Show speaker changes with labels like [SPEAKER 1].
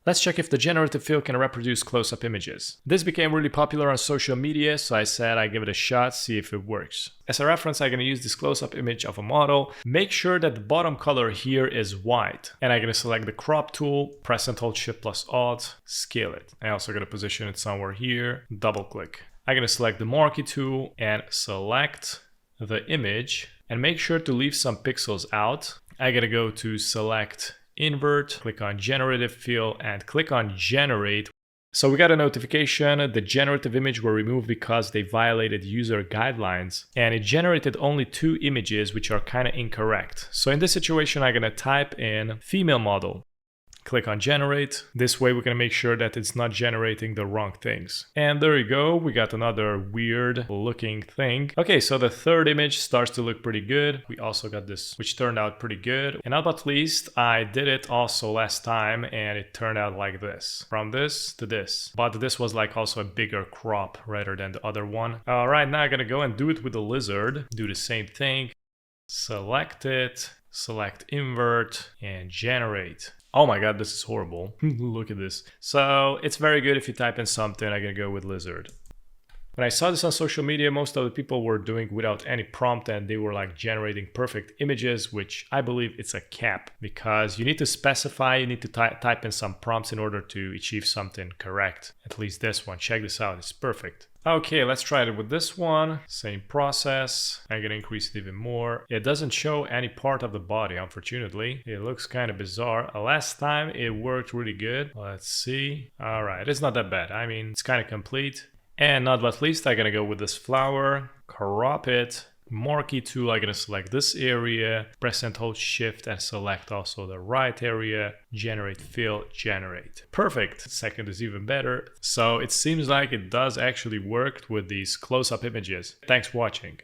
[SPEAKER 1] Let's check if the generative fill can reproduce close-up images. This became really popular on social media, so I said I'd give it a shot, see if it works. As a reference, I'm going to use this close-up image of a model. Make sure that the bottom color here is white. And I'm going to select the crop tool, press and hold Shift plus Alt, scale it. I'm also going to position it somewhere here, double click. I'm going to select the marquee tool and select the image and make sure to leave some pixels out. I'm going to go to select invert, click on generative fill and click on generate. So we got a notification, the generative image were removed because they violated user guidelines and it generated only 2 images which are kind of incorrect. So in this situation, I'm going to type in female model. Click on generate. This way we're going to make sure that it's not generating the wrong things. And there you go. We got another weird looking thing. Okay, so the third image starts to look pretty good. We also got this, which turned out pretty good. And not but least, I did it also last time and it turned out like this. From this to this. But this was like also a bigger crop rather than the other one. All right, now I'm going to go and do it with the lizard. Do the same thing. Select it. Select invert and generate. Oh my god, this is horrible. Look at this. So it's very good if you type in something. I'm gonna go with lizard. When I saw this on social media, most of the people were doing without any prompt and they were like generating perfect images, which I believe it's a cap because you need to specify, you need to type in some prompts in order to achieve something correct. At least this one. Check this out. It's perfect. Okay, let's try it with this one. Same process. I'm gonna increase it even more. It doesn't show any part of the body, unfortunately. It looks kind of bizarre. Last time it worked really good. Let's see. All right, it's not that bad. I mean, it's kind of complete. And not but least, I'm gonna go with this flower, crop it. Marquee tool, I'm gonna select this area, press and hold Shift and select also the right area, generate fill, generate. Perfect. Second is even better. So it seems like it does actually work with these close-up images. Thanks for watching.